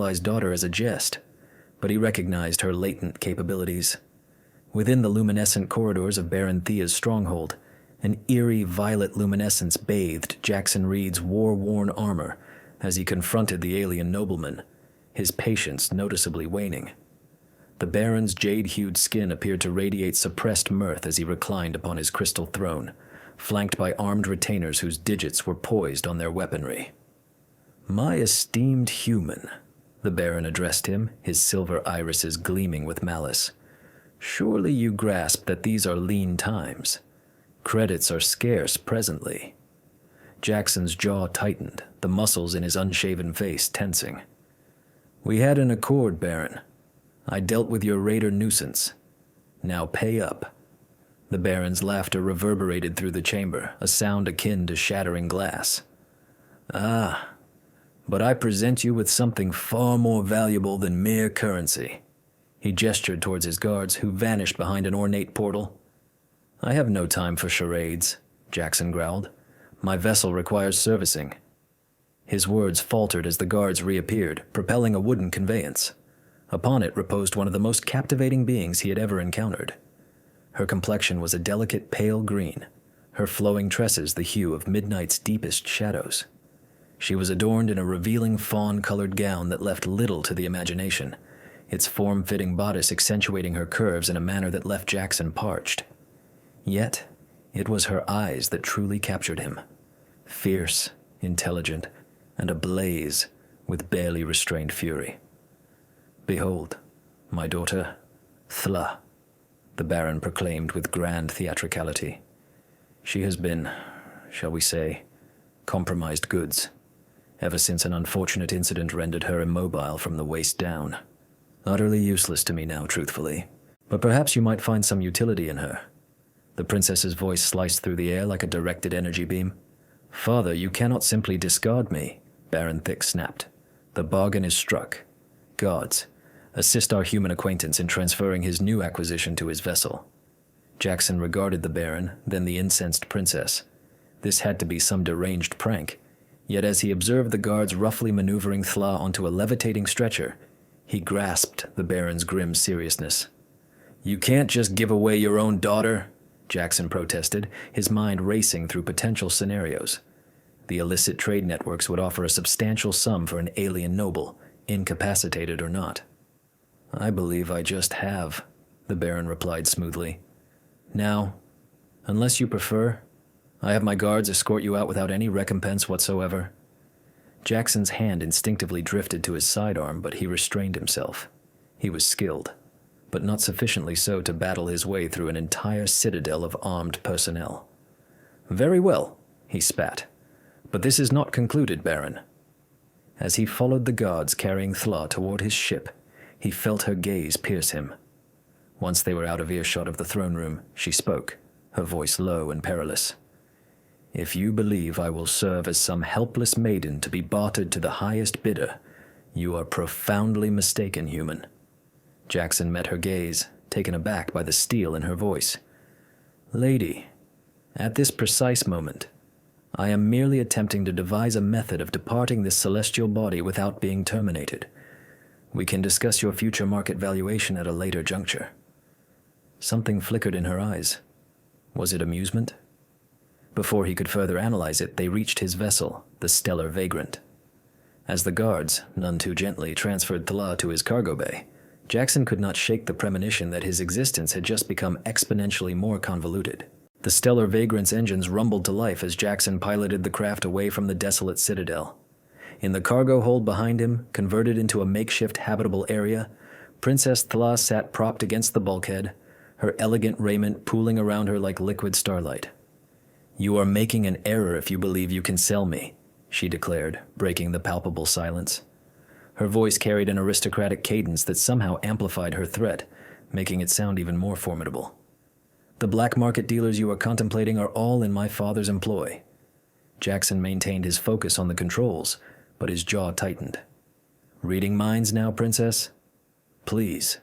paralyzed daughter as a jest, but he recognized her latent capabilities. Within the luminescent corridors of Baron Thea's stronghold, an eerie violet luminescence bathed Jackson Reed's war-worn armor as he confronted the alien nobleman, his patience noticeably waning. The Baron's jade-hued skin appeared to radiate suppressed mirth as he reclined upon his crystal throne, flanked by armed retainers whose digits were poised on their weaponry. "My esteemed human," the Baron addressed him, his silver irises gleaming with malice. "Surely you grasp that these are lean times. Credits are scarce presently." Jackson's jaw tightened, the muscles in his unshaven face tensing. "We had an accord, Baron. I dealt with your raider nuisance. Now pay up." The Baron's laughter reverberated through the chamber, a sound akin to shattering glass. "Ah, but I present you with something far more valuable than mere currency." He gestured towards his guards, who vanished behind an ornate portal. "I have no time for charades," Jackson growled. "My vessel requires servicing." His words faltered as the guards reappeared, propelling a wooden conveyance. Upon it reposed one of the most captivating beings he had ever encountered. Her complexion was a delicate pale green, her flowing tresses the hue of midnight's deepest shadows. She was adorned in a revealing fawn-colored gown that left little to the imagination, its form-fitting bodice accentuating her curves in a manner that left Jackson parched. Yet, it was her eyes that truly captured him, fierce, intelligent, and ablaze with barely restrained fury. "Behold, my daughter, Thla," the Baron proclaimed with grand theatricality. "She has been, shall we say, compromised goods, ever since an unfortunate incident rendered her immobile from the waist down. Utterly useless to me now, truthfully, but perhaps you might find some utility in her." The princess's voice sliced through the air like a directed energy beam. "Father, you cannot simply discard me," Baron Thick snapped. "The bargain is struck. Guards, assist our human acquaintance in transferring his new acquisition to his vessel." Jackson regarded the Baron, then the incensed princess. This had to be some deranged prank, yet as he observed the guards roughly maneuvering Thla onto a levitating stretcher, he grasped the Baron's grim seriousness. "You can't just give away your own daughter," Jackson protested, his mind racing through potential scenarios. The illicit trade networks would offer a substantial sum for an alien noble, incapacitated or not. "I believe I just have," the Baron replied smoothly. "Now, unless you prefer, I have my guards escort you out without any recompense whatsoever." Jackson's hand instinctively drifted to his sidearm, but he restrained himself. He was skilled, but not sufficiently so to battle his way through an entire citadel of armed personnel. "Very well," he spat. "But this is not concluded, Baron." As he followed the guards carrying Thla toward his ship, he felt her gaze pierce him. Once they were out of earshot of the throne room, she spoke, her voice low and perilous. "If you believe I will serve as some helpless maiden to be bartered to the highest bidder, you are profoundly mistaken, human." Jackson met her gaze, taken aback by the steel in her voice. "Lady, at this precise moment, I am merely attempting to devise a method of departing this celestial body without being terminated. We can discuss your future market valuation at a later juncture." Something flickered in her eyes. Was it amusement? Before he could further analyze it, they reached his vessel, the Stellar Vagrant. As the guards, none too gently, transferred Thla to his cargo bay, Jackson could not shake the premonition that his existence had just become exponentially more convoluted. The Stellar Vagrant's engines rumbled to life as Jackson piloted the craft away from the desolate citadel. In the cargo hold behind him, converted into a makeshift habitable area, Princess Thla sat propped against the bulkhead, her elegant raiment pooling around her like liquid starlight. "You are making an error if you believe you can sell me," she declared, breaking the palpable silence. Her voice carried an aristocratic cadence that somehow amplified her threat, making it sound even more formidable. "The black market dealers you are contemplating are all in my father's employ." Jackson maintained his focus on the controls, but his jaw tightened. "Reading minds now, Princess?" "Please,"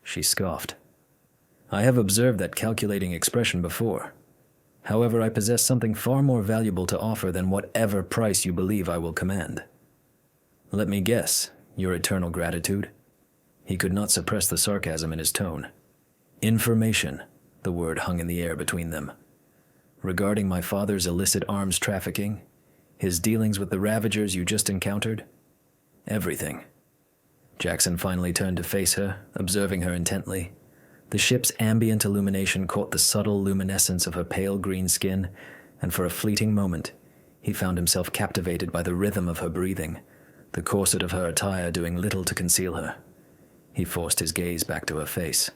she scoffed. "I have observed that calculating expression before. However, I possess something far more valuable to offer than whatever price you believe I will command. Let me guess, Your eternal gratitude? He could not suppress the sarcasm in his tone. Information, the word hung in the air between them. Regarding my father's illicit arms trafficking, his dealings with the Ravagers you just encountered? Everything. Jackson finally turned to face her, observing her intently. The ship's ambient illumination caught the subtle luminescence of her pale green skin, and for a fleeting moment, he found himself captivated by the rhythm of her breathing, the corset of her attire doing little to conceal her. He forced his gaze back to her face.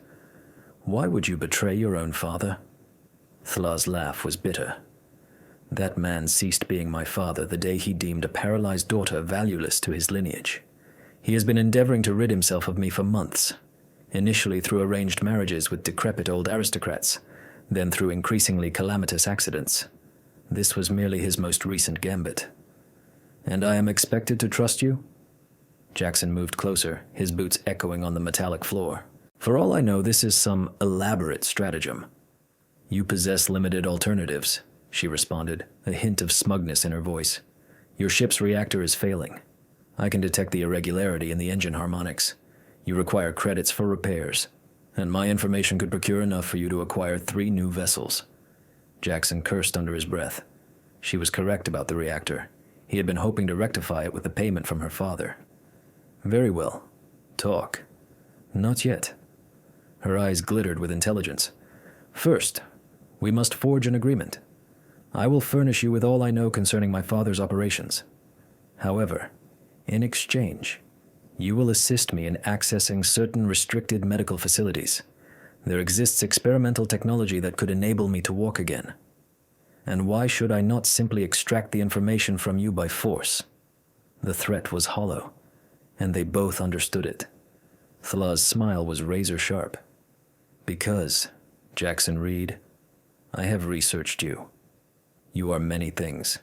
Why would you betray your own father? Thlah's laugh was bitter. That man ceased being my father the day he deemed a paralyzed daughter valueless to his lineage. He has been endeavoring to rid himself of me for months, initially through arranged marriages with decrepit old aristocrats, then through increasingly calamitous accidents. This was merely his most recent gambit. And I am expected to trust you? Jackson moved closer, his boots echoing on the metallic floor. For all I know, this is some elaborate stratagem. You possess limited alternatives, she responded, a hint of smugness in her voice. Your ship's reactor is failing. I can detect the irregularity in the engine harmonics. You require credits for repairs, and my information could procure enough for you to acquire 3 new vessels. Jackson cursed under his breath. She was correct about the reactor. He had been hoping to rectify it with the payment from her father. Very well. Talk. Not yet. Her eyes glittered with intelligence. First, we must forge an agreement. I will furnish you with all I know concerning my father's operations. However, in exchange, you will assist me in accessing certain restricted medical facilities. There exists experimental technology that could enable me to walk again. And why should I not simply extract the information from you by force? The threat was hollow, and they both understood it. Thlah's smile was razor sharp. Because, Jackson Reed, I have researched you. You are many things.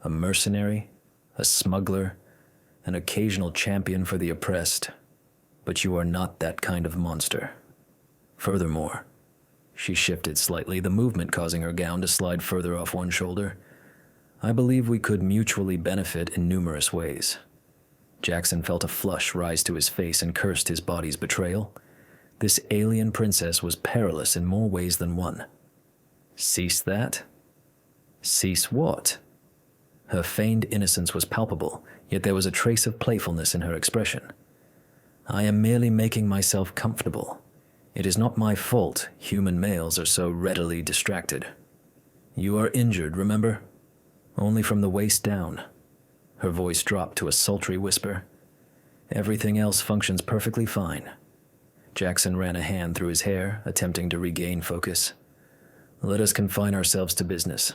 A mercenary, a smuggler, an occasional champion for the oppressed, but you are not that kind of monster. Furthermore, she shifted slightly, the movement causing her gown to slide further off one shoulder. I believe we could mutually benefit in numerous ways. Jackson felt a flush rise to his face and cursed his body's betrayal. This alien princess was perilous in more ways than one. Cease that? Cease what? Her feigned innocence was palpable, yet there was a trace of playfulness in her expression. I am merely making myself comfortable. It is not my fault human males are so readily distracted. You are injured, remember? Only from the waist down. Her voice dropped to a sultry whisper. Everything else functions perfectly fine. Jackson ran a hand through his hair, attempting to regain focus. Let us confine ourselves to business.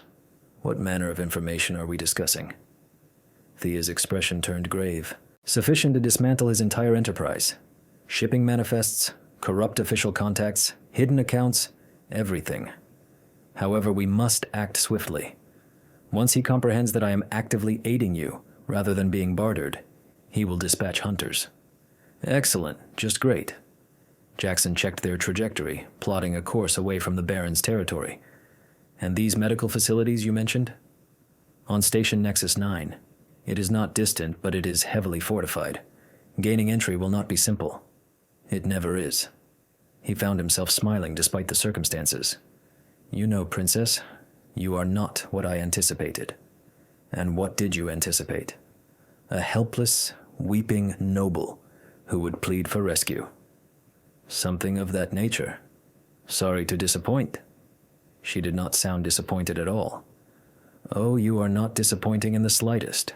What manner of information are we discussing? Thea's expression turned grave. Sufficient to dismantle his entire enterprise. Shipping manifests, corrupt official contacts, hidden accounts, everything. However, we must act swiftly. Once he comprehends that I am actively aiding you, rather than being bartered, he will dispatch hunters. Excellent, just great. Jackson checked their trajectory, plotting a course away from the Baron's territory. And these medical facilities you mentioned? On Station Nexus 9. It is not distant, but it is heavily fortified. Gaining entry will not be simple. It never is. He found himself smiling despite the circumstances. You know, Princess, you are not what I anticipated. And what did you anticipate? A helpless, weeping noble who would plead for rescue. Something of that nature. Sorry to disappoint. She did not sound disappointed at all. Oh, you are not disappointing in the slightest.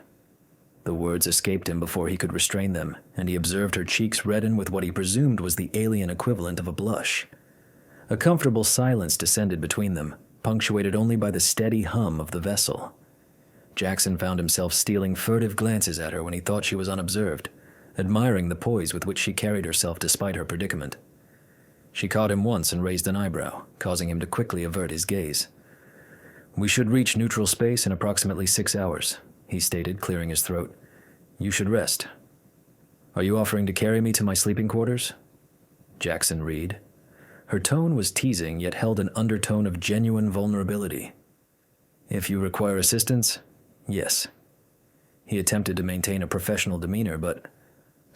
The words escaped him before he could restrain them, and he observed her cheeks redden with what he presumed was the alien equivalent of a blush. A comfortable silence descended between them, punctuated only by the steady hum of the vessel. Jackson found himself stealing furtive glances at her when he thought she was unobserved, admiring the poise with which she carried herself despite her predicament. She caught him once and raised an eyebrow, causing him to quickly avert his gaze. We should reach neutral space in approximately 6 hours, he stated, clearing his throat. You should rest. Are you offering to carry me to my sleeping quarters? Jackson Reed. Her tone was teasing, yet held an undertone of genuine vulnerability. If you require assistance, yes. He attempted to maintain a professional demeanor, but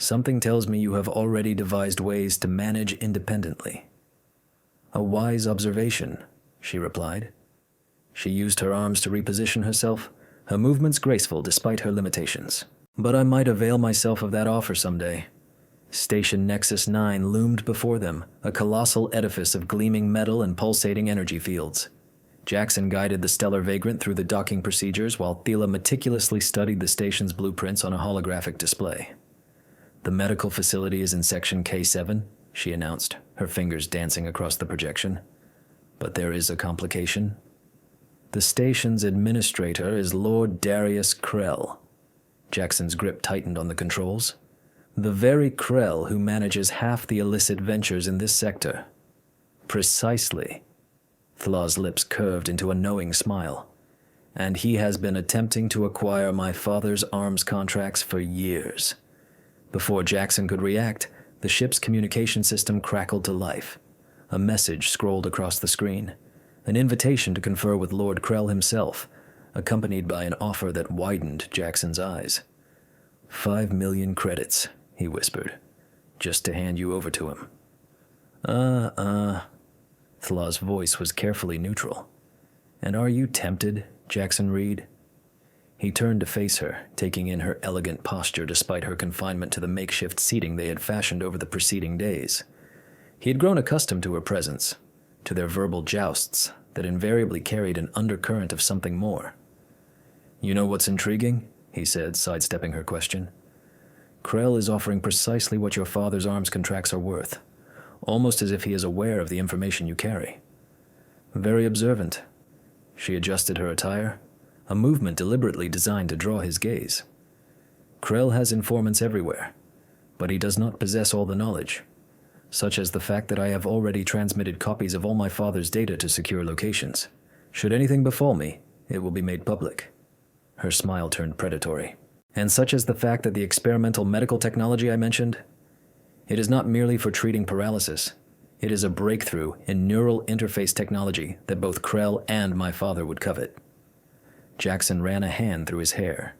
Something tells me you have already devised ways to manage independently." "A wise observation," she replied. She used her arms to reposition herself, her movements graceful despite her limitations. "But I might avail myself of that offer someday." Station Nexus 9 loomed before them, a colossal edifice of gleaming metal and pulsating energy fields. Jackson guided the stellar vagrant through the docking procedures while Thela meticulously studied the station's blueprints on a holographic display. "The medical facility is in Section K7, she announced, her fingers dancing across the projection. "But there is a complication. The station's administrator is Lord Darius Krell." Jackson's grip tightened on the controls. "The very Krell who manages half the illicit ventures in this sector." "Precisely." Thlaw's lips curved into a knowing smile. "And he has been attempting to acquire my father's arms contracts for years." Before Jackson could react, the ship's communication system crackled to life. A message scrolled across the screen, an invitation to confer with Lord Krell himself, accompanied by an offer that widened Jackson's eyes. 5 million credits, he whispered, "just to hand you over to him." Thlaw's voice was carefully neutral. "And are you tempted, Jackson Reed?" He turned to face her, taking in her elegant posture despite her confinement to the makeshift seating they had fashioned over the preceding days. He had grown accustomed to her presence, to their verbal jousts that invariably carried an undercurrent of something more. "You know what's intriguing?" he said, sidestepping her question. "Krell is offering precisely what your father's arms contracts are worth, almost as if he is aware of the information you carry." "Very observant." She adjusted her attire, a movement deliberately designed to draw his gaze. "Krell has informants everywhere, but he does not possess all the knowledge, such as the fact that I have already transmitted copies of all my father's data to secure locations. Should anything befall me, it will be made public." Her smile turned predatory. "And such as the fact that the experimental medical technology I mentioned, it is not merely for treating paralysis. It is a breakthrough in neural interface technology that both Krell and my father would covet." Jackson ran a hand through his hair,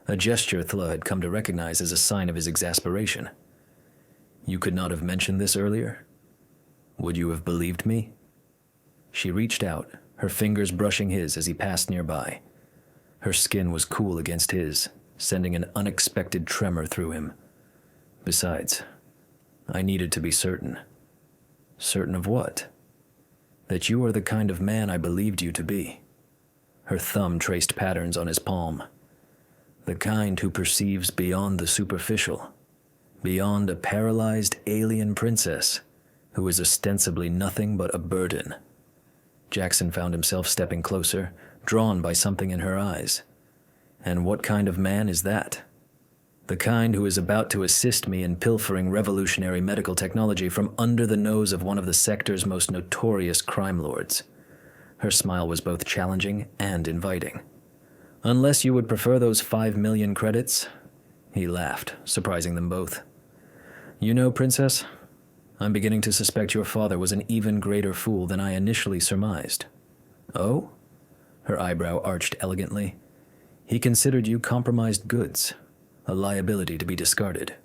a gesture Thla had come to recognize as a sign of his exasperation. "You could not have mentioned this earlier? Would you have believed me?" She reached out, her fingers brushing his as he passed nearby. Her skin was cool against his, sending an unexpected tremor through him. "Besides, I needed to be certain." "Certain of what?" "That you are the kind of man I believed you to be." Her thumb traced patterns on his palm. "The kind who perceives beyond the superficial, beyond a paralyzed alien princess who is ostensibly nothing but a burden." Jackson found himself stepping closer, drawn by something in her eyes. "And what kind of man is that?" "The kind who is about to assist me in pilfering revolutionary medical technology from under the nose of one of the sector's most notorious crime lords." Her smile was both challenging and inviting. "Unless you would prefer those 5 million credits?" He laughed, surprising them both. "You know, Princess, I'm beginning to suspect your father was an even greater fool than I initially surmised." "Oh?" Her eyebrow arched elegantly. "He considered you compromised goods, a liability to be discarded."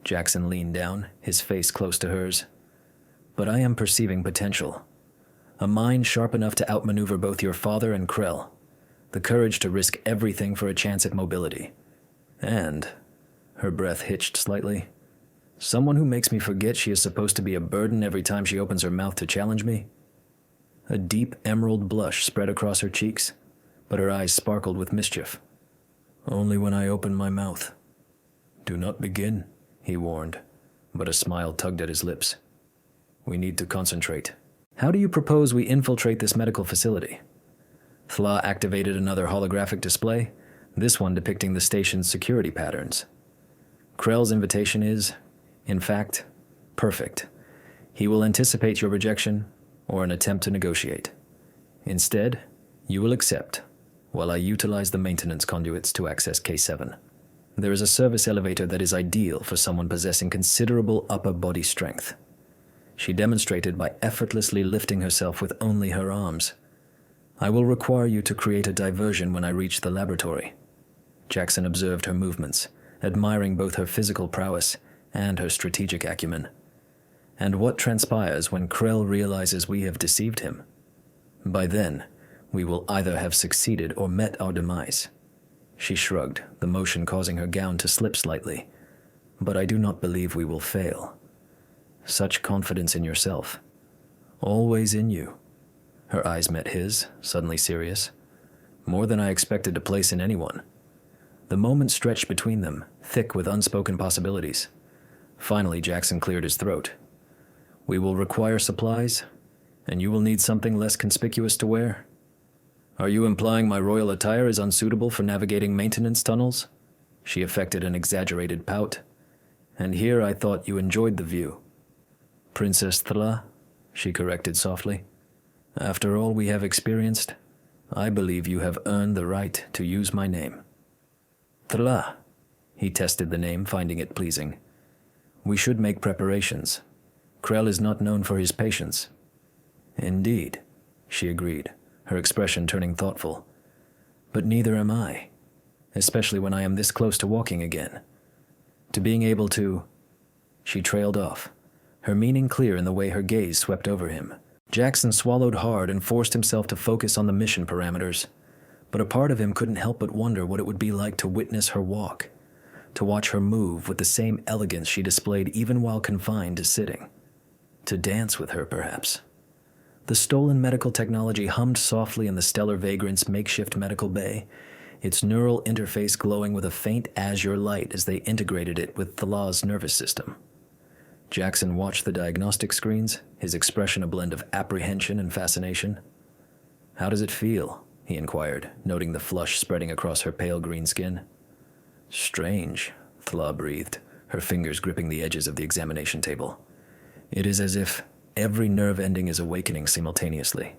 Jackson leaned down, his face close to hers. "But I am perceiving potential. A mind sharp enough to outmaneuver both your father and Krell. The courage to risk everything for a chance at mobility. And," her breath hitched slightly, "someone who makes me forget she is supposed to be a burden every time she opens her mouth to challenge me." A deep emerald blush spread across her cheeks, but her eyes sparkled with mischief. "Only when I open my mouth." "Do not begin," he warned, but a smile tugged at his lips. "We need to concentrate. How do you propose we infiltrate this medical facility?" Thla activated another holographic display, this one depicting the station's security patterns. "Krell's invitation is, in fact, perfect. He will anticipate your rejection or an attempt to negotiate. Instead, you will accept, while I utilize the maintenance conduits to access K7. There is a service elevator that is ideal for someone possessing considerable upper body strength." She demonstrated by effortlessly lifting herself with only her arms. "I will require you to create a diversion when I reach the laboratory." Jackson observed her movements, admiring both her physical prowess and her strategic acumen. And what transpires when Krell realizes we have deceived him? By then, we will either have succeeded or met our demise. She shrugged, the motion causing her gown to slip slightly. But I do not believe we will fail. Such confidence in yourself. Always in you. Her eyes met his, suddenly serious. More than I expected to place in anyone. The moment stretched between them, thick with unspoken possibilities. Finally, Jackson cleared his throat. We will require supplies, and you will need something less conspicuous to wear. Are you implying my royal attire is unsuitable for navigating maintenance tunnels? She affected an exaggerated pout. And here I thought you enjoyed the view. Princess Thla, she corrected softly. After all we have experienced, I believe you have earned the right to use my name. Thla. He tested the name, finding it pleasing. We should make preparations. Krell is not known for his patience. Indeed, she agreed, her expression turning thoughtful. But neither am I, especially when I am this close to walking again. To being able to... She trailed off, her meaning clear in the way her gaze swept over him. Jackson swallowed hard and forced himself to focus on the mission parameters. But a part of him couldn't help but wonder what it would be like to witness her walk, to watch her move with the same elegance she displayed even while confined to sitting. To dance with her, perhaps. The stolen medical technology hummed softly in the Stellar Vagrant's makeshift medical bay, its neural interface glowing with a faint azure light as they integrated it with Thalah's nervous system. Jackson watched the diagnostic screens, his expression a blend of apprehension and fascination. How does it feel? He inquired, noting the flush spreading across her pale green skin. Strange, Thalah breathed, her fingers gripping the edges of the examination table. It is as if every nerve ending is awakening simultaneously.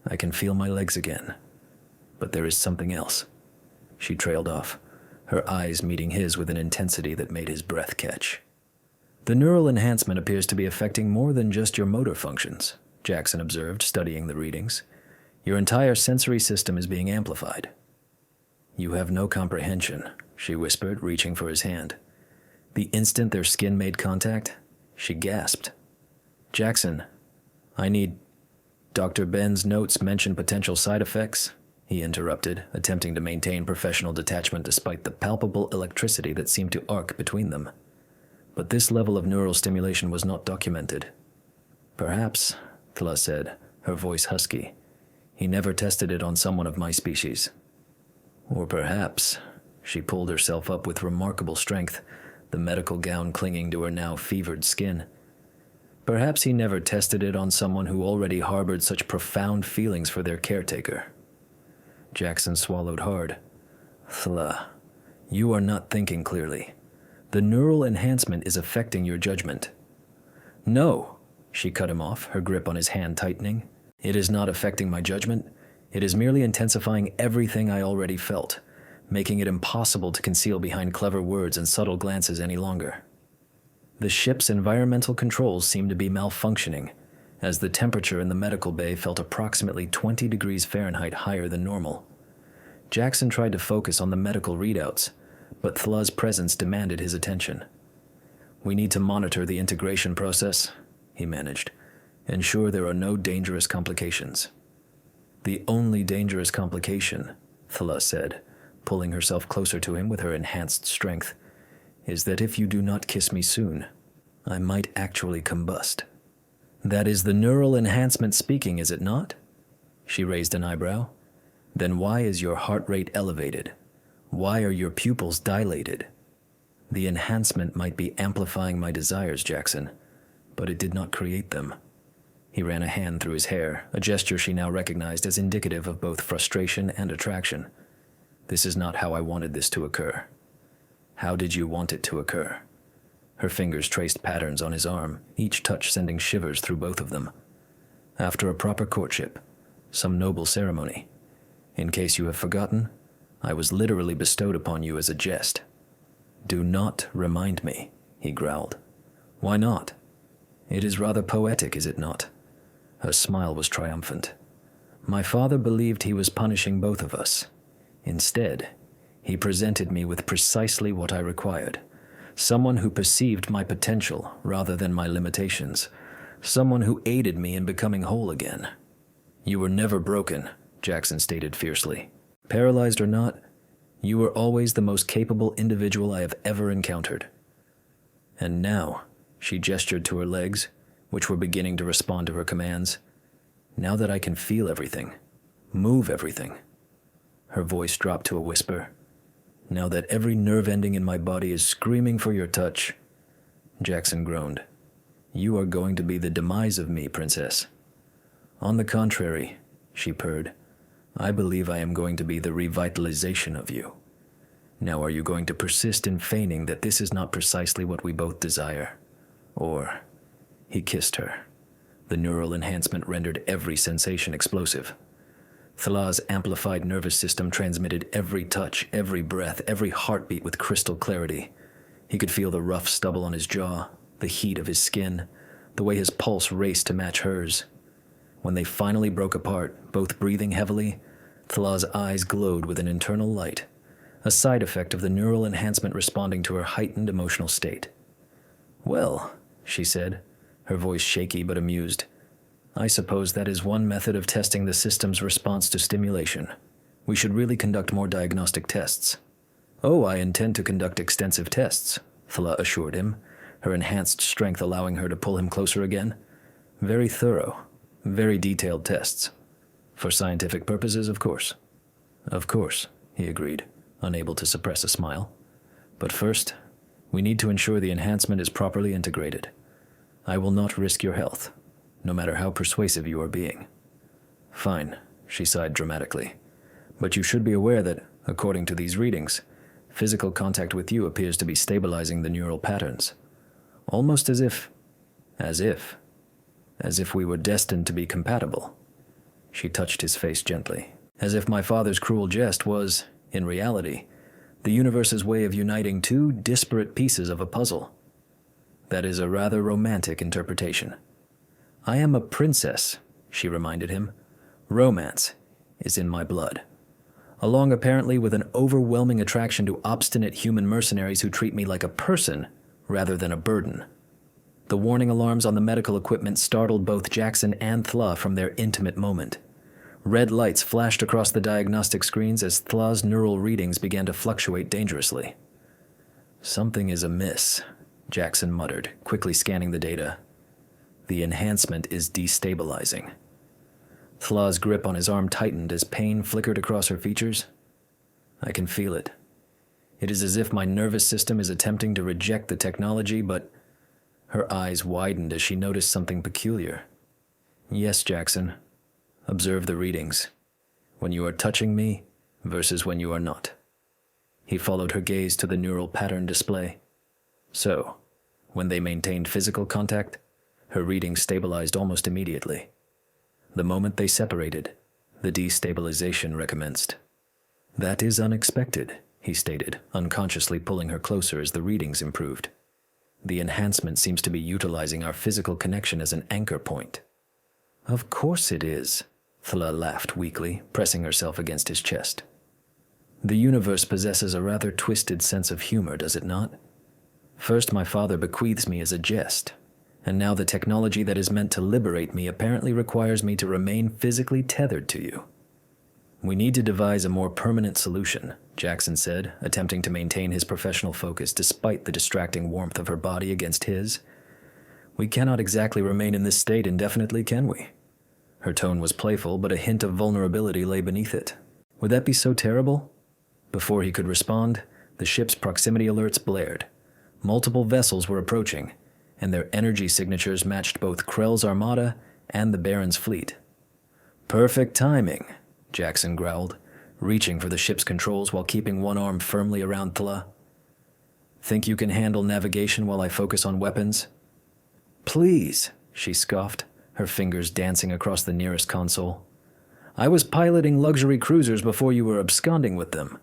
I can feel my legs again. But there is something else. She trailed off, her eyes meeting his with an intensity that made his breath catch. The neural enhancement appears to be affecting more than just your motor functions, Jackson observed, studying the readings. Your entire sensory system is being amplified. You have no comprehension, she whispered, reaching for his hand. The instant their skin made contact, she gasped. Jackson, I need... Dr. Ben's notes mention potential side effects, he interrupted, attempting to maintain professional detachment despite the palpable electricity that seemed to arc between them. But this level of neural stimulation was not documented. Perhaps, Thla said, her voice husky. He never tested it on someone of my species. Or perhaps, she pulled herself up with remarkable strength, the medical gown clinging to her now fevered skin. Perhaps he never tested it on someone who already harbored such profound feelings for their caretaker. Jackson swallowed hard. Thla, you are not thinking clearly. The neural enhancement is affecting your judgment. No, she cut him off, her grip on his hand tightening. It is not affecting my judgment. It is merely intensifying everything I already felt, making it impossible to conceal behind clever words and subtle glances any longer. The ship's environmental controls seemed to be malfunctioning, as the temperature in the medical bay felt approximately 20 degrees Fahrenheit higher than normal. Jackson tried to focus on the medical readouts, but Thla's presence demanded his attention. We need to monitor the integration process, he managed. Ensure there are no dangerous complications. The only dangerous complication, Thla said, pulling herself closer to him with her enhanced strength, is that if you do not kiss me soon, I might actually combust. That is the neural enhancement speaking, is it not? She raised an eyebrow. Then why is your heart rate elevated? Why are your pupils dilated? The enhancement might be amplifying my desires, Jackson, but it did not create them. He ran a hand through his hair, a gesture she now recognized as indicative of both frustration and attraction. This is not how I wanted this to occur. How did you want it to occur? Her fingers traced patterns on his arm, each touch sending shivers through both of them. After a proper courtship, some noble ceremony. In case you have forgotten, I was literally bestowed upon you as a jest. Do not remind me, he growled. Why not? It is rather poetic, is it not? Her smile was triumphant. My father believed he was punishing both of us. Instead, He presented me with precisely what I required. Someone who perceived my potential rather than my limitations. Someone who aided me in becoming whole again. You were never broken, Jackson stated fiercely. Paralyzed or not, you were always the most capable individual I have ever encountered. And now, she gestured to her legs, which were beginning to respond to her commands. Now that I can feel everything, move everything. Her voice dropped to a whisper. Now that every nerve ending in my body is screaming for your touch. Jackson groaned. You are going to be the demise of me, Princess. On the contrary, she purred. I believe I am going to be the revitalization of you. Now are you going to persist in feigning that this is not precisely what we both desire? Or... He kissed her. The neural enhancement rendered every sensation explosive. Thalah's amplified nervous system transmitted every touch, every breath, every heartbeat with crystal clarity. He could feel the rough stubble on his jaw, the heat of his skin, the way his pulse raced to match hers. When they finally broke apart, both breathing heavily, Thalah's eyes glowed with an internal light, a side effect of the neural enhancement responding to her heightened emotional state. Well, she said, her voice shaky but amused, I suppose that is one method of testing the system's response to stimulation. We should really conduct more diagnostic tests. Oh, I intend to conduct extensive tests, Thalah assured him, her enhanced strength allowing her to pull him closer again. Very thorough, very detailed tests. For scientific purposes, of course. Of course, he agreed, unable to suppress a smile. But first, we need to ensure the enhancement is properly integrated. I will not risk your health, no matter how persuasive you are being. Fine, she sighed dramatically. But you should be aware that, according to these readings, physical contact with you appears to be stabilizing the neural patterns. Almost as if we were destined to be compatible. She touched his face gently, as if my father's cruel jest was, in reality, the universe's way of uniting two disparate pieces of a puzzle. That is a rather romantic interpretation. I am a princess, she reminded him. Romance is in my blood, along apparently with an overwhelming attraction to obstinate human mercenaries who treat me like a person rather than a burden. The warning alarms on the medical equipment startled both Jackson and Thalah from their intimate moment. Red lights flashed across the diagnostic screens as Thalah's neural readings began to fluctuate dangerously. Something is amiss, Jackson muttered, quickly scanning the data. The enhancement is destabilizing. Thalah's grip on his arm tightened as pain flickered across her features. I can feel it. It is as if my nervous system is attempting to reject the technology, but... Her eyes widened as she noticed something peculiar. Yes, Jackson. Observe the readings. When you are touching me versus when you are not. He followed her gaze to the neural pattern display. So, when they maintained physical contact, her readings stabilized almost immediately. The moment they separated, the destabilization recommenced. That is unexpected, he stated, unconsciously pulling her closer as the readings improved. The enhancement seems to be utilizing our physical connection as an anchor point. Of course it is, Thalah laughed weakly, pressing herself against his chest. The universe possesses a rather twisted sense of humor, does it not? First my father bequeaths me as a jest, and now the technology that is meant to liberate me apparently requires me to remain physically tethered to you. We need to devise a more permanent solution, Jackson said, attempting to maintain his professional focus despite the distracting warmth of her body against his. We cannot exactly remain in this state indefinitely, can we? Her tone was playful, but a hint of vulnerability lay beneath it. Would that be so terrible? Before he could respond, the ship's proximity alerts blared. Multiple vessels were approaching, and their energy signatures matched both Krell's armada and the Baron's fleet. Perfect timing, Jackson growled, reaching for the ship's controls while keeping one arm firmly around Thalah. Think you can handle navigation while I focus on weapons? Please, she scoffed, her fingers dancing across the nearest console. I was piloting luxury cruisers before you were absconding with them.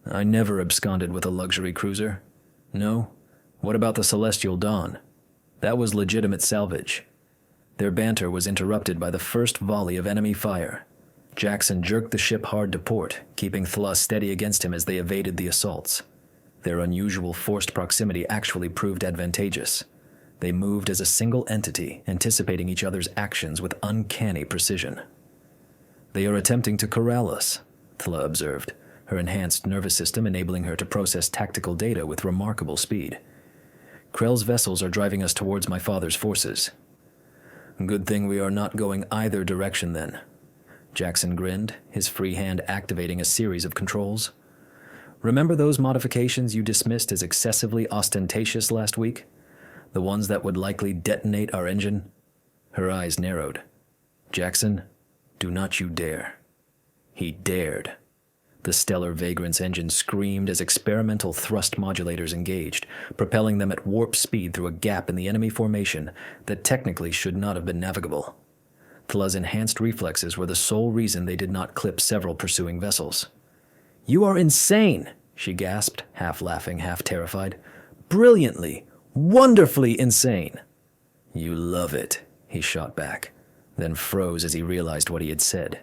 I never absconded with a luxury cruiser. No? What about the Celestial Dawn? That was legitimate salvage. Their banter was interrupted by the first volley of enemy fire. Jackson jerked the ship hard to port, keeping Thla steady against him as they evaded the assaults. Their unusual forced proximity actually proved advantageous. They moved as a single entity, anticipating each other's actions with uncanny precision. "They are attempting to corral us," Thla observed, her enhanced nervous system enabling her to process tactical data with remarkable speed. "Krell's vessels are driving us towards my father's forces." "Good thing we are not going either direction then." Jackson grinned, his free hand activating a series of controls. "Remember those modifications you dismissed as excessively ostentatious last week? The ones that would likely detonate our engine?" Her eyes narrowed. "Jackson, do not you dare." He dared. The Stellar Vagrant's engine screamed as experimental thrust modulators engaged, propelling them at warp speed through a gap in the enemy formation that technically should not have been navigable. Thla's enhanced reflexes were the sole reason they did not clip several pursuing vessels. "You are insane," she gasped, half laughing, half terrified. "Brilliantly, wonderfully insane." "You love it," he shot back, then froze as he realized what he had said.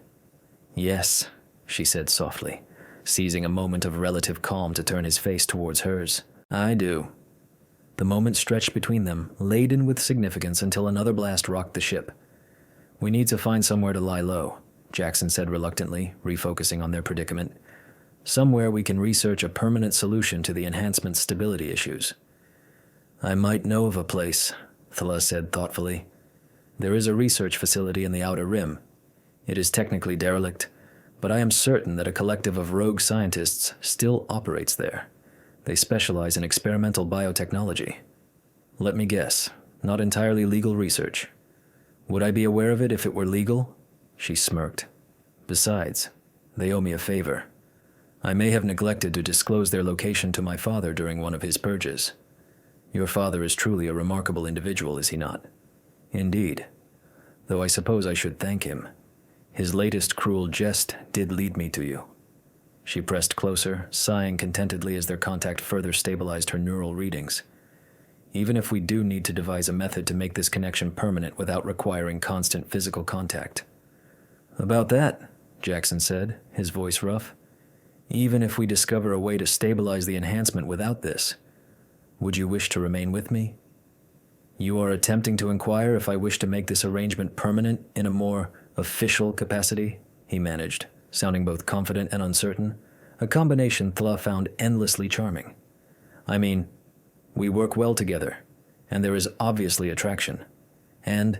"Yes," she said softly, seizing a moment of relative calm to turn his face towards hers. "I do." The moment stretched between them, laden with significance until another blast rocked the ship. "We need to find somewhere to lie low," Jackson said reluctantly, refocusing on their predicament. "Somewhere we can research a permanent solution to the enhancement's stability issues." "I might know of a place," Thla said thoughtfully. "There is a research facility in the Outer Rim. It is technically derelict, but I am certain that a collective of rogue scientists still operates there. They specialize in experimental biotechnology. Let me guess, not entirely legal research. Would I be aware of it if it were legal?" She smirked. "Besides, they owe me a favor. I may have neglected to disclose their location to my father during one of his purges. Your father is truly a remarkable individual, is he not?" "Indeed. Though I suppose I should thank him. His latest cruel jest did lead me to you." She pressed closer, sighing contentedly as their contact further stabilized her neural readings. "Even if we do need to devise a method to make this connection permanent without requiring constant physical contact." "About that," Jackson said, his voice rough. "Even if we discover a way to stabilize the enhancement without this, would you wish to remain with me?" "You are attempting to inquire if I wish to make this arrangement permanent in a more official capacity?" he managed, sounding both confident and uncertain, a combination Thla found endlessly charming. "I mean, we work well together, and there is obviously attraction. And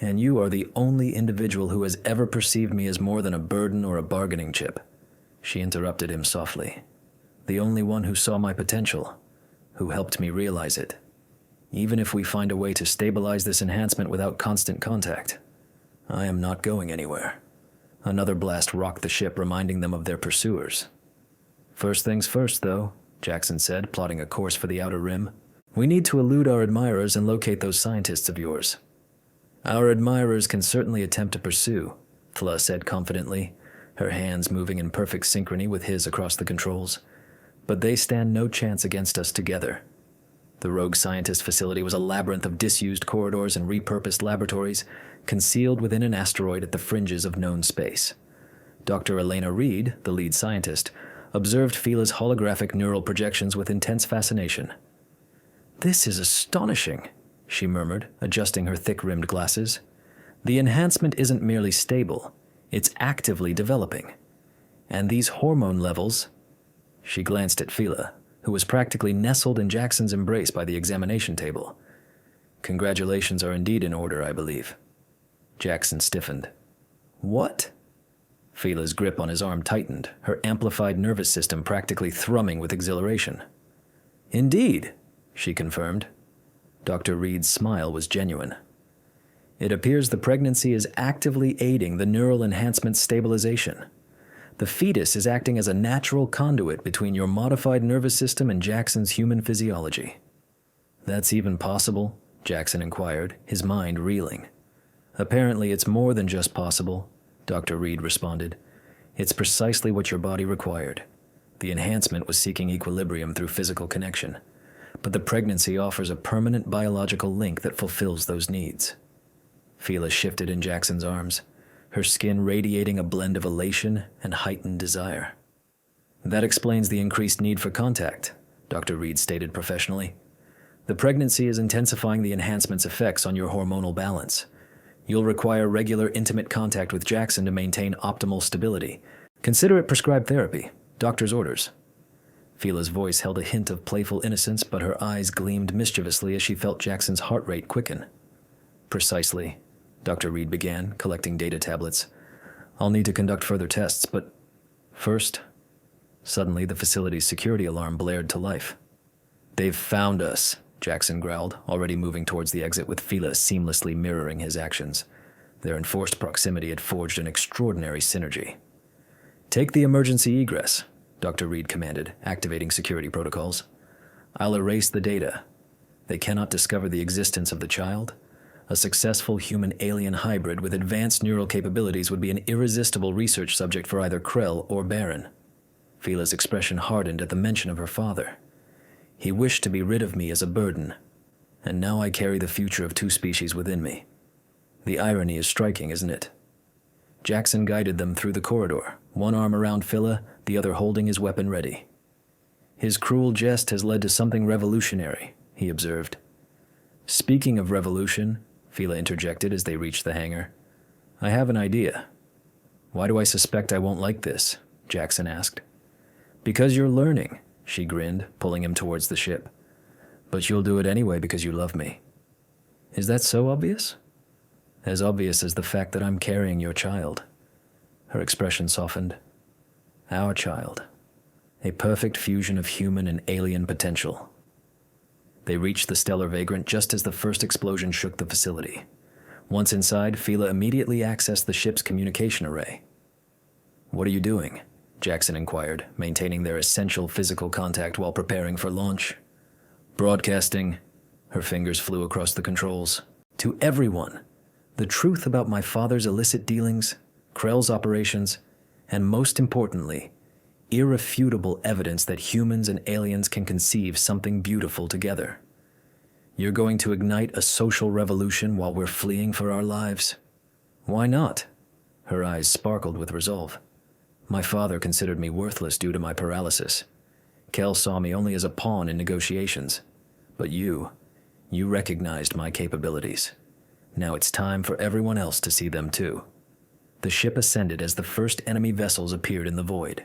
you are the only individual who has ever perceived me as more than a burden or a bargaining chip." She interrupted him softly. "The only one who saw my potential, who helped me realize it. Even if we find a way to stabilize this enhancement without constant contact, I am not going anywhere." Another blast rocked the ship, reminding them of their pursuers. "First things first, though," Jackson said, plotting a course for the Outer Rim. "We need to elude our admirers and locate those scientists of yours." "Our admirers can certainly attempt to pursue," Thla said confidently, her hands moving in perfect synchrony with his across the controls. "But they stand no chance against us together." The rogue scientist facility was a labyrinth of disused corridors and repurposed laboratories, concealed within an asteroid at the fringes of known space. Dr. Elena Reed, the lead scientist, observed Phila's holographic neural projections with intense fascination. "This is astonishing," she murmured, adjusting her thick-rimmed glasses. "The enhancement isn't merely stable, it's actively developing. And these hormone levels—" She glanced at Phila, who was practically nestled in Jackson's embrace by the examination table. "Congratulations are indeed in order, I believe." Jackson stiffened. "What?" Phila's grip on his arm tightened, her amplified nervous system practically thrumming with exhilaration. "Indeed," she confirmed. Dr. Reed's smile was genuine. "It appears the pregnancy is actively aiding the neural enhancement stabilization. The fetus is acting as a natural conduit between your modified nervous system and Jackson's human physiology." "That's even possible?" Jackson inquired, his mind reeling. "Apparently it's more than just possible," Dr. Reed responded. "It's precisely what your body required. The enhancement was seeking equilibrium through physical connection, but the pregnancy offers a permanent biological link that fulfills those needs." Phila shifted in Jackson's arms, her skin radiating a blend of elation and heightened desire. "That explains the increased need for contact," Dr. Reed stated professionally. "The pregnancy is intensifying the enhancement's effects on your hormonal balance. You'll require regular intimate contact with Jackson to maintain optimal stability. Consider it prescribed therapy. Doctor's orders." Fila's voice held a hint of playful innocence, but her eyes gleamed mischievously as she felt Jackson's heart rate quicken. "Precisely," Dr. Reed began, collecting data tablets. "I'll need to conduct further tests, but first..." Suddenly, the facility's security alarm blared to life. "They've found us," Jackson growled, already moving towards the exit with Fila seamlessly mirroring his actions. Their enforced proximity had forged an extraordinary synergy. "Take the emergency egress," Dr. Reed commanded, activating security protocols. "I'll erase the data. They cannot discover the existence of the child. A successful human-alien hybrid with advanced neural capabilities would be an irresistible research subject for either Krell or Baron." Fila's expression hardened at the mention of her father. "He wished to be rid of me as a burden, and now I carry the future of two species within me. The irony is striking, isn't it?" Jackson guided them through the corridor, one arm around Fila, the other holding his weapon ready. "His cruel jest has led to something revolutionary," he observed. "Speaking of revolution," Fila interjected as they reached the hangar, "I have an idea." "Why do I suspect I won't like this?" Jackson asked. "Because you're learning," she grinned, pulling him towards the ship. "But you'll do it anyway because you love me." "Is that so obvious?" "As obvious as the fact that I'm carrying your child." Her expression softened. "Our child. A perfect fusion of human and alien potential." They reached the stellar vagrant just as the first explosion shook the facility. Once inside, Fila immediately accessed the ship's communication array. "What are you doing?" Jackson inquired, maintaining their essential physical contact while preparing for launch. "Broadcasting." Her fingers flew across the controls. "To everyone. The truth about my father's illicit dealings, Krell's operations, and most importantly, irrefutable evidence that humans and aliens can conceive something beautiful together. You're going to ignite a social revolution while we're fleeing for our lives." "Why not?" Her eyes sparkled with resolve. "My father considered me worthless due to my paralysis. Kel saw me only as a pawn in negotiations. But you recognized my capabilities. Now it's time for everyone else to see them too." The ship ascended as the first enemy vessels appeared in the void.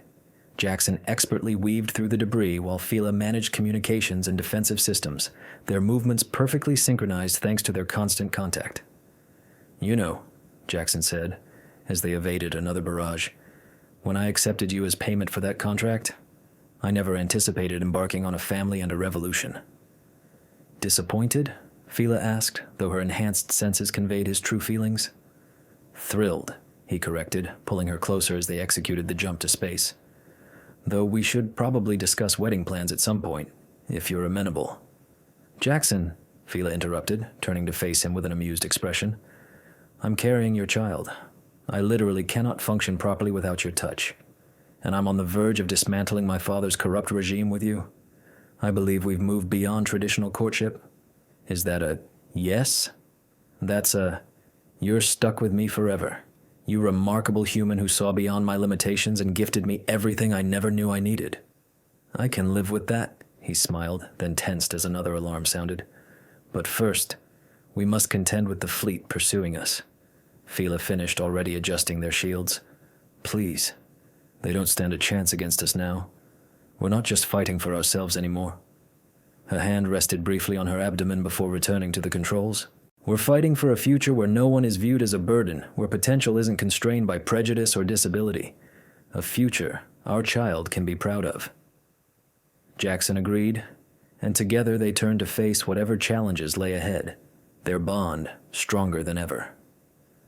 Jackson expertly weaved through the debris while Fila managed communications and defensive systems, their movements perfectly synchronized thanks to their constant contact. "You know," Jackson said, as they evaded another barrage, "when I accepted you as payment for that contract, I never anticipated embarking on a family and a revolution." "Disappointed?" Fila asked, though her enhanced senses conveyed his true feelings. "Thrilled," he corrected, pulling her closer as they executed the jump to space. "Though we should probably discuss wedding plans at some point, if you're amenable." "Jackson," Fila interrupted, turning to face him with an amused expression, "I'm carrying your child. I literally cannot function properly without your touch. And I'm on the verge of dismantling my father's corrupt regime with you. I believe we've moved beyond traditional courtship. Is that a yes? That's a, you're stuck with me forever. You remarkable human who saw beyond my limitations and gifted me everything I never knew I needed." "I can live with that," he smiled, then tensed as another alarm sounded. "But first, we must contend with the fleet pursuing us." Fila finished, already adjusting their shields. "Please, they don't stand a chance against us now. We're not just fighting for ourselves anymore." Her hand rested briefly on her abdomen before returning to the controls. "We're fighting for a future where no one is viewed as a burden, where potential isn't constrained by prejudice or disability. A future our child can be proud of." Jackson agreed, and together they turned to face whatever challenges lay ahead, their bond stronger than ever.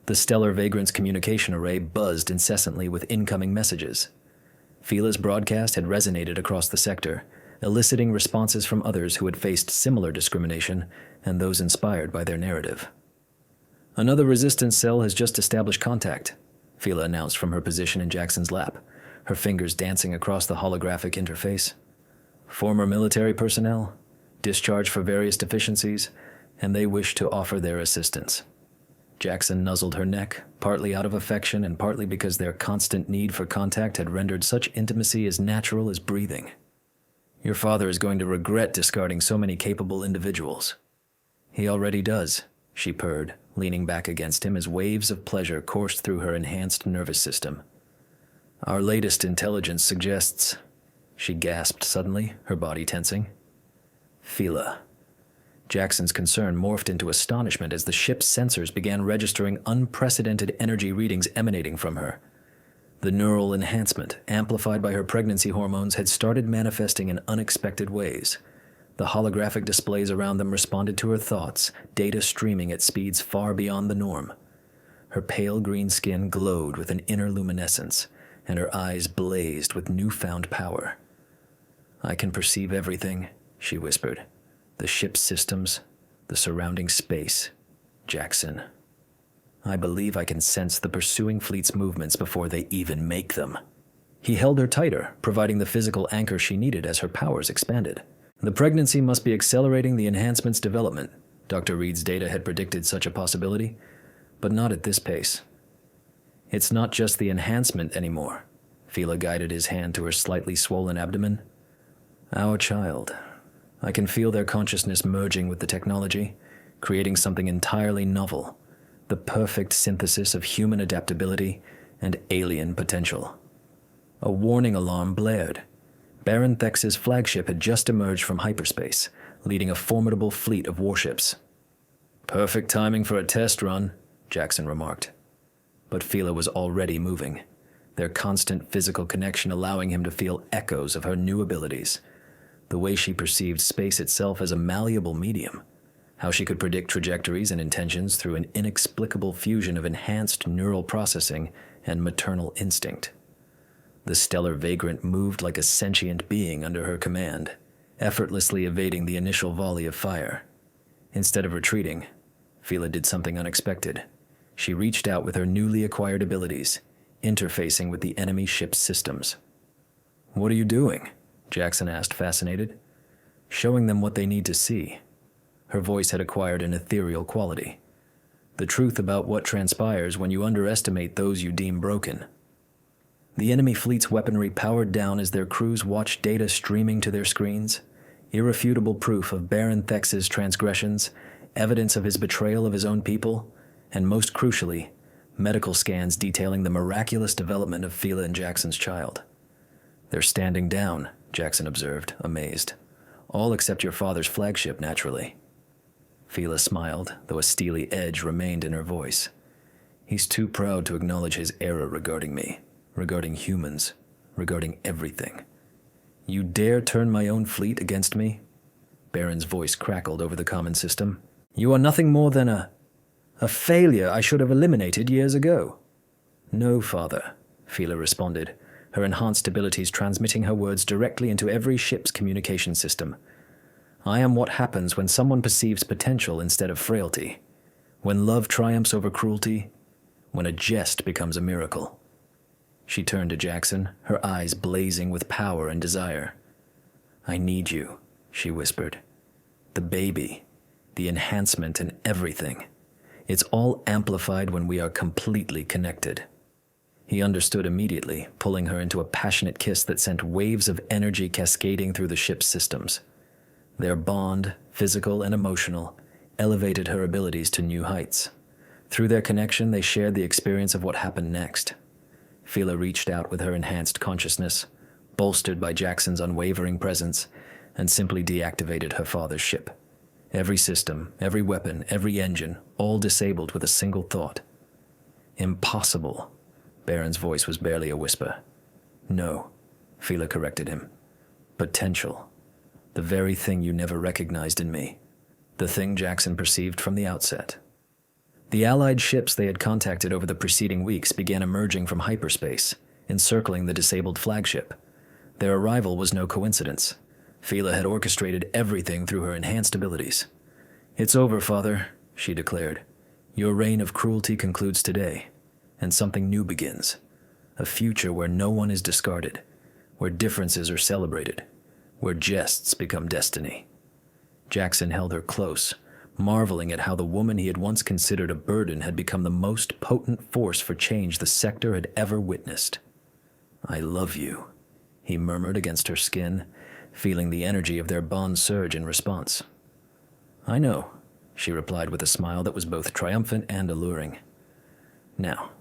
The stellar vagrant's communication array buzzed incessantly with incoming messages. Fila's broadcast had resonated across the sector, eliciting responses from others who had faced similar discrimination and those inspired by their narrative. "Another resistance cell has just established contact," Fila announced from her position in Jackson's lap, her fingers dancing across the holographic interface. "Former military personnel, discharged for various deficiencies, and they wish to offer their assistance." Jackson nuzzled her neck, partly out of affection and partly because their constant need for contact had rendered such intimacy as natural as breathing. Your father is going to regret discarding so many capable individuals. He already does, she purred, leaning back against him as waves of pleasure coursed through her enhanced nervous system. Our latest intelligence suggests... She gasped suddenly, her body tensing. Fila. Jackson's concern morphed into astonishment as the ship's sensors began registering unprecedented energy readings emanating from her. The neural enhancement, amplified by her pregnancy hormones, had started manifesting in unexpected ways. The holographic displays around them responded to her thoughts, data streaming at speeds far beyond the norm. Her pale green skin glowed with an inner luminescence, and her eyes blazed with newfound power. I can perceive everything, she whispered. The ship's systems, the surrounding space. Jackson. I believe I can sense the pursuing fleet's movements before they even make them. He held her tighter, providing the physical anchor she needed as her powers expanded. The pregnancy must be accelerating the enhancement's development. Dr. Reed's data had predicted such a possibility, but not at this pace. It's not just the enhancement anymore. Fila guided his hand to her slightly swollen abdomen. Our child. I can feel their consciousness merging with the technology, creating something entirely novel, the perfect synthesis of human adaptability and alien potential. A warning alarm blared. Baron Thex's flagship had just emerged from hyperspace, leading a formidable fleet of warships. Perfect timing for a test run, Jackson remarked. But Fila was already moving, their constant physical connection allowing him to feel echoes of her new abilities. The way she perceived space itself as a malleable medium, how she could predict trajectories and intentions through an inexplicable fusion of enhanced neural processing and maternal instinct. The stellar vagrant moved like a sentient being under her command, effortlessly evading the initial volley of fire. Instead of retreating, Fila did something unexpected. She reached out with her newly acquired abilities, interfacing with the enemy ship's systems. What are you doing? Jackson asked, fascinated. Showing them what they need to see. Her voice had acquired an ethereal quality. The truth about what transpires when you underestimate those you deem broken. The enemy fleet's weaponry powered down as their crews watched data streaming to their screens. Irrefutable proof of Baron Thex's transgressions, evidence of his betrayal of his own people, and most crucially, medical scans detailing the miraculous development of Fila and Jackson's child. They're standing down, Jackson observed, amazed. All except your father's flagship, naturally. Fila smiled, though a steely edge remained in her voice. He's too proud to acknowledge his error regarding me, regarding humans, regarding everything. You dare turn my own fleet against me? Baron's voice crackled over the common system. You are nothing more than a failure I should have eliminated years ago. No, father, Fila responded, her enhanced abilities transmitting her words directly into every ship's communication system. I am what happens when someone perceives potential instead of frailty, when love triumphs over cruelty, when a jest becomes a miracle. She turned to Jackson, her eyes blazing with power and desire. I need you, she whispered. The baby, the enhancement and everything. It's all amplified when we are completely connected. He understood immediately, pulling her into a passionate kiss that sent waves of energy cascading through the ship's systems. Their bond, physical and emotional, elevated her abilities to new heights. Through their connection, they shared the experience of what happened next. Fila reached out with her enhanced consciousness, bolstered by Jackson's unwavering presence, and simply deactivated her father's ship. Every system, every weapon, every engine, all disabled with a single thought. Impossible. Baron's voice was barely a whisper. No, Fila corrected him. Potential. The very thing you never recognized in me. The thing Jackson perceived from the outset. The Allied ships they had contacted over the preceding weeks began emerging from hyperspace, encircling the disabled flagship. Their arrival was no coincidence. Fila had orchestrated everything through her enhanced abilities. It's over, father, she declared. Your reign of cruelty concludes today. And something new begins. A future where no one is discarded, where differences are celebrated, where jests become destiny. Jackson held her close, marveling at how the woman he had once considered a burden had become the most potent force for change the sector had ever witnessed. "I love you," he murmured against her skin, feeling the energy of their bond surge in response. "I know," she replied with a smile that was both triumphant and alluring. "Now,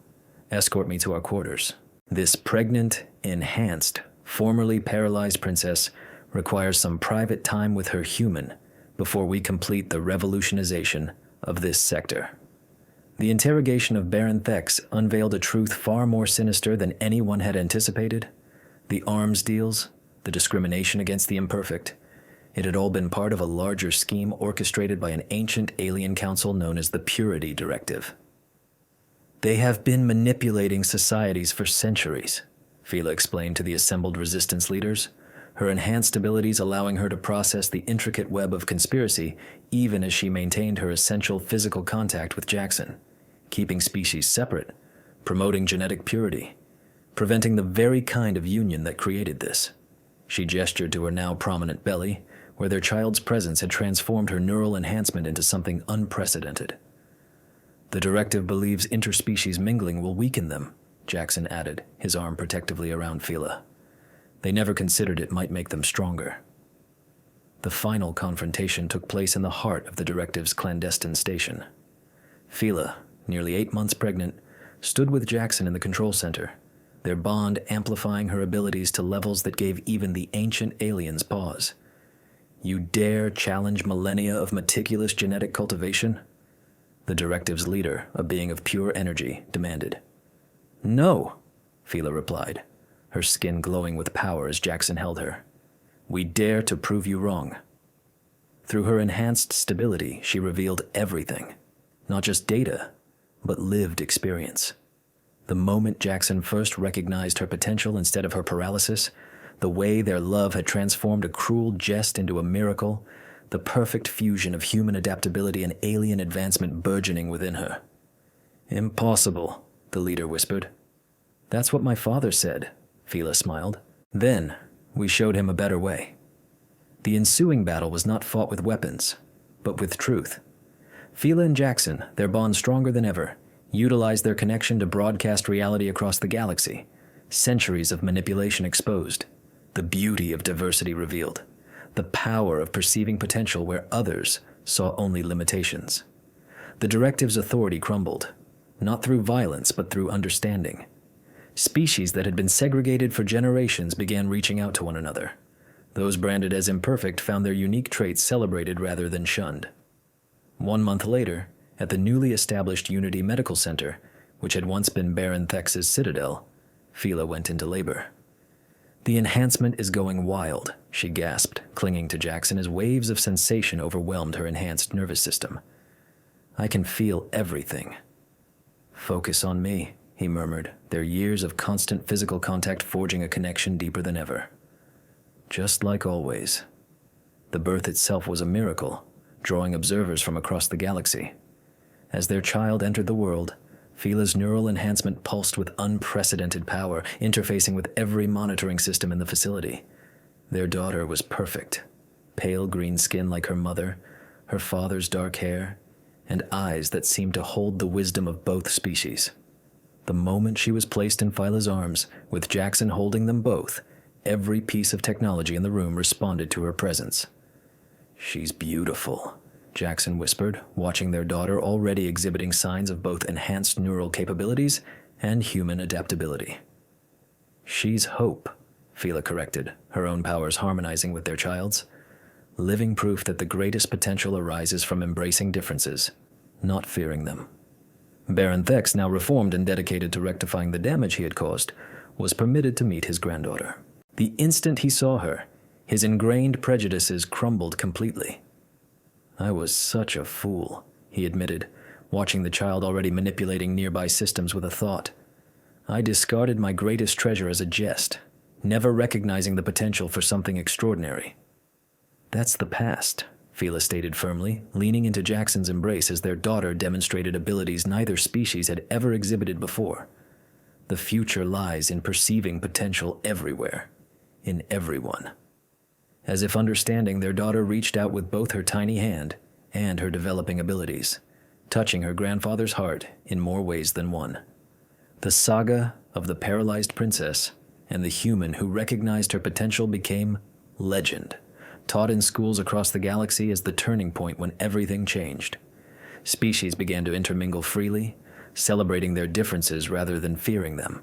escort me to our quarters. This pregnant, enhanced, formerly paralyzed princess requires some private time with her human before we complete the revolutionization of this sector." The interrogation of Baron Thex unveiled a truth far more sinister than anyone had anticipated. The arms deals, the discrimination against the imperfect, it had all been part of a larger scheme orchestrated by an ancient alien council known as the Purity Directive. "They have been manipulating societies for centuries," Fila explained to the assembled resistance leaders, her enhanced abilities allowing her to process the intricate web of conspiracy even as she maintained her essential physical contact with Jackson, keeping species separate, promoting genetic purity, preventing the very kind of union that created this. She gestured to her now prominent belly, where their child's presence had transformed her neural enhancement into something unprecedented. "The directive believes interspecies mingling will weaken them," Jackson added, his arm protectively around Fila. "They never considered it might make them stronger." The final confrontation took place in the heart of the directive's clandestine station. Fila, nearly 8 months pregnant, stood with Jackson in the control center, their bond amplifying her abilities to levels that gave even the ancient aliens pause. "You dare challenge millennia of meticulous genetic cultivation?" The directive's leader, a being of pure energy, demanded. "No," Fila replied, her skin glowing with power as Jackson held her. "We dare to prove you wrong." Through her enhanced stability, she revealed everything, not just data, but lived experience. The moment Jackson first recognized her potential instead of her paralysis, the way their love had transformed a cruel jest into a miracle, the perfect fusion of human adaptability and alien advancement burgeoning within her. "Impossible," the leader whispered. "That's what my father said," Fila smiled. Then, we showed him a better way. The ensuing battle was not fought with weapons, but with truth. Fila and Jackson, their bond stronger than ever, utilized their connection to broadcast reality across the galaxy, centuries of manipulation exposed, the beauty of diversity revealed, the power of perceiving potential where others saw only limitations. The directive's authority crumbled, not through violence but through understanding. Species that had been segregated for generations began reaching out to one another. Those branded as imperfect found their unique traits celebrated rather than shunned. 1 month later, at the newly established Unity Medical Center, which had once been Baron Thex's citadel, Fila went into labor. "The enhancement is going wild," she gasped, clinging to Jackson as waves of sensation overwhelmed her enhanced nervous system. "I can feel everything." "Focus on me," he murmured, their years of constant physical contact forging a connection deeper than ever. Just like always. The birth itself was a miracle, drawing observers from across the galaxy. As their child entered the world, Fila's neural enhancement pulsed with unprecedented power, interfacing with every monitoring system in the facility. Their daughter was perfect. Pale green skin like her mother, her father's dark hair, and eyes that seemed to hold the wisdom of both species. The moment she was placed in Fila's arms, with Jackson holding them both, every piece of technology in the room responded to her presence. "She's beautiful," Jackson whispered, watching their daughter already exhibiting signs of both enhanced neural capabilities and human adaptability. "She's hope," Fila corrected, her own powers harmonizing with their child's. "Living proof that the greatest potential arises from embracing differences, not fearing them." Baron Thex, now reformed and dedicated to rectifying the damage he had caused, was permitted to meet his granddaughter. The instant he saw her, his ingrained prejudices crumbled completely. "I was such a fool," he admitted, watching the child already manipulating nearby systems with a thought. "I discarded my greatest treasure as a jest, never recognizing the potential for something extraordinary." "That's the past," Fila stated firmly, leaning into Jackson's embrace as their daughter demonstrated abilities neither species had ever exhibited before. "The future lies in perceiving potential everywhere, in everyone." As if understanding, their daughter reached out with both her tiny hand and her developing abilities, touching her grandfather's heart in more ways than one. The saga of the paralyzed princess and the human who recognized her potential became legend, taught in schools across the galaxy as the turning point when everything changed. Species began to intermingle freely, celebrating their differences rather than fearing them.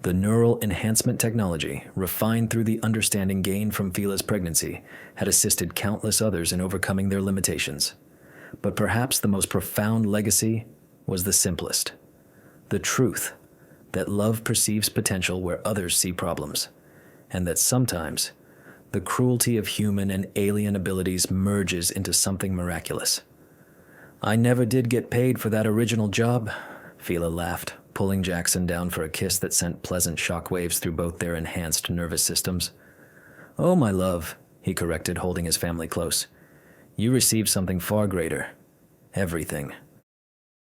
The neural enhancement technology, refined through the understanding gained from Fila's pregnancy, had assisted countless others in overcoming their limitations. But perhaps the most profound legacy was the simplest. The truth that love perceives potential where others see problems, and that sometimes the cruelty of human and alien abilities merges into something miraculous. "I never did get paid for that original job," Fila laughed, pulling Jackson down for a kiss that sent pleasant shockwaves through both their enhanced nervous systems. "Oh, my love," he corrected, holding his family close. "You received something far greater. Everything."